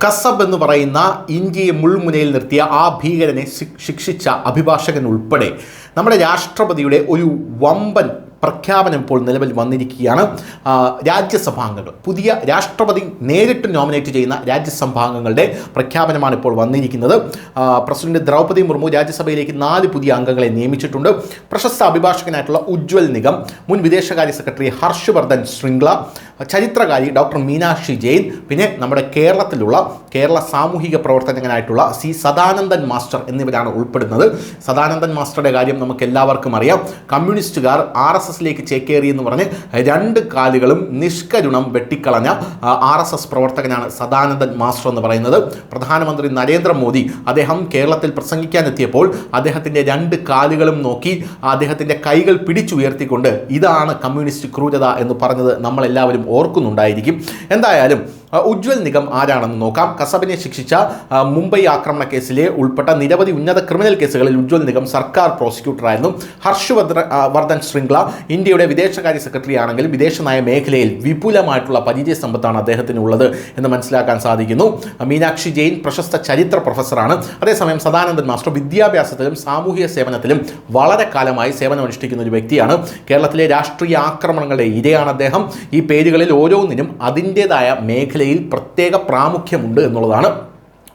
Khasab എന്ന് പറയുന്ന ഇന്ത്യയെ മുൾമുനയിൽ നിർത്തിയ ആ ഭീകരനെ ശിക്ഷിച്ച അഭിഭാഷകൻ ഉൾപ്പെടെ നമ്മുടെ രാഷ്ട്രപതിയുടെ ഒരു വമ്പൻ പ്രഖ്യാപനം ഇപ്പോൾ നിലവിൽ വന്നിരിക്കുകയാണ്. രാജ്യസഭാംഗങ്ങൾ, പുതിയ രാഷ്ട്രപതി നേരിട്ട് നോമിനേറ്റ് ചെയ്യുന്ന രാജ്യസഭാംഗങ്ങളുടെ പ്രഖ്യാപനമാണ് ഇപ്പോൾ വന്നിരിക്കുന്നത്. പ്രസിഡന്റ് ദ്രൗപദി മുർമു രാജ്യസഭയിലേക്ക് 4 പുതിയ അംഗങ്ങളെ നിയമിച്ചിട്ടുണ്ട്. പ്രശസ്ത അഭിഭാഷകനായിട്ടുള്ള ഉജ്വൽ നിഗം, മുൻ വിദേശകാര്യ സെക്രട്ടറി ഹർഷ് വർദ്ധൻ ശ്രിംഗ്ല, ചരിത്രകാരി ഡോക്ടർ മീനാക്ഷി ജെയിൻ, പിന്നെ നമ്മുടെ കേരള സാമൂഹിക പ്രവർത്തകനായിട്ടുള്ള സി സദാനന്ദൻ മാസ്റ്റർ എന്നിവരാണ് ഉൾപ്പെടുന്നത്. സദാനന്ദൻ മാസ്റ്ററുടെ കാര്യം നമുക്ക് എല്ലാവർക്കും അറിയാം. കമ്മ്യൂണിസ്റ്റുകാർ RSSലേക്ക് ചേക്കേറി എന്ന് പറഞ്ഞ് 2 കാലുകളും നിഷ്കരുണം വെട്ടിക്കളഞ്ഞ RSS പ്രവർത്തകനാണ് സദാനന്ദൻ മാസ്റ്റർ എന്ന് പറയുന്നത്. പ്രധാനമന്ത്രി നരേന്ദ്രമോദി അദ്ദേഹം കേരളത്തിൽ പ്രസംഗിക്കാനെത്തിയപ്പോൾ അദ്ദേഹത്തിൻ്റെ 2 കാലുകളും നോക്കി അദ്ദേഹത്തിൻ്റെ കൈകൾ പിടിച്ചുയർത്തിക്കൊണ്ട് ഇതാണ് കമ്മ്യൂണിസ്റ്റ് ക്രൂരത എന്ന് പറഞ്ഞത് നമ്മളെല്ലാവരും ഓർക്കുന്നുണ്ടായിരിക്കും. എന്തായാലും ഉജ്വൽ നിഗം ആരാണെന്ന് നോക്കാം. കസബിനെ ശിക്ഷിച്ച മുംബൈ ആക്രമണ കേസിലെ ഉൾപ്പെട്ട നിരവധി ഉന്നത ക്രിമിനൽ കേസുകളിൽ ഉജ്വൽ നിഗം സർക്കാർ പ്രോസിക്യൂട്ടറായിരുന്നു. ഹർഷ് വർദ്ധൻ ശ്രിംഗ്ല ഇന്ത്യയുടെ വിദേശകാര്യ സെക്രട്ടറി ആണെങ്കിലും വിദേശനയ മേഖലയിൽ വിപുലമായിട്ടുള്ള പരിചയ സമ്പത്താണ് അദ്ദേഹത്തിനുള്ളത് എന്ന് മനസ്സിലാക്കാൻ സാധിക്കുന്നു. മീനാക്ഷി ജെയിൻ പ്രശസ്ത ചരിത്ര പ്രൊഫസറാണ്. അതേസമയം സദാനന്ദൻ മാസ്റ്റർ വിദ്യാഭ്യാസത്തിലും സാമൂഹിക സേവനത്തിലും വളരെ കാലമായി സേവനമനുഷ്ഠിക്കുന്ന ഒരു വ്യക്തിയാണ്. കേരളത്തിലെ രാഷ്ട്രീയ ആക്രമണങ്ങളുടെ ഇരയാണ് അദ്ദേഹം. ഈ പേരുകളിൽ ഓരോന്നിനും അതിൻ്റേതായ മേഖലയിൽ പ്രത്യേക പ്രാമുഖ്യമുണ്ട് എന്നുള്ളതാണ്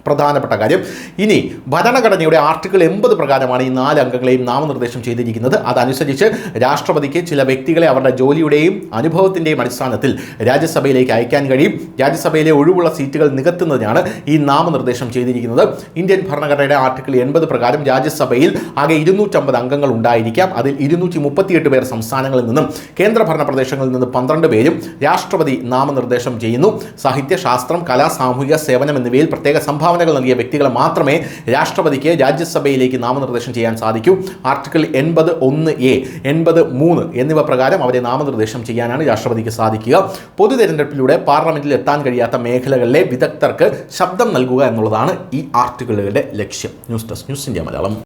പ്രധാനപ്പെട്ട കാര്യം. ഇനി ഭരണഘടനയുടെ ആർട്ടിക്കിൾ 80 പ്രകാരമാണ് ഈ 4 അംഗങ്ങളെയും നാമനിർദ്ദേശം ചെയ്തിരിക്കുന്നത്. അതനുസരിച്ച് രാഷ്ട്രപതിക്ക് ചില വ്യക്തികളെ അവരുടെ ജോലിയുടെയും അനുഭവത്തിൻ്റെയും അടിസ്ഥാനത്തിൽ രാജ്യസഭയിലേക്ക് അയക്കാൻ കഴിയും. രാജ്യസഭയിലെ ഒഴിവുള്ള സീറ്റുകൾ നികത്തുന്നതിനാണ് ഈ നാമനിർദ്ദേശം ചെയ്തിരിക്കുന്നത്. ഇന്ത്യൻ ഭരണഘടനയുടെ ആർട്ടിക്കിൾ 80 പ്രകാരം രാജ്യസഭയിൽ ആകെ 250 അംഗങ്ങൾ ഉണ്ടായിരിക്കാം. അതിൽ 238 പേർ സംസ്ഥാനങ്ങളിൽ നിന്നും കേന്ദ്രഭരണ പ്രദേശങ്ങളിൽ നിന്ന് 12 പേരും രാഷ്ട്രപതി നാമനിർദ്ദേശം ചെയ്യുന്നു. സാഹിത്യ, ശാസ്ത്രം, കല, സാമൂഹിക സേവനം എന്നിവയിൽ പ്രത്യേക സംഭാവനകൾ നൽകിയ വ്യക്തികളെ മാത്രമേ രാഷ്ട്രപതിക്ക് രാജ്യസഭയിലേക്ക് നാമനിർദ്ദേശം ചെയ്യാൻ സാധിക്കൂ. ആർട്ടിക്കിൾ 80(1)(a), 80(3) എന്നിവ പ്രകാരം അവരെ നാമനിർദ്ദേശം ചെയ്യാനാണ് രാഷ്ട്രപതിക്ക് സാധിക്കുക. പൊതു തെരഞ്ഞെടുപ്പിലൂടെ പാർലമെന്റിൽ എത്താൻ കഴിയാത്ത മേഖലകളിലെ വിദഗ്ധർക്ക് ശബ്ദം നൽകുക എന്നുള്ളതാണ് ഈ ആർട്ടിക്കിളുകളുടെ ലക്ഷ്യം. News desk, news India Malayalam.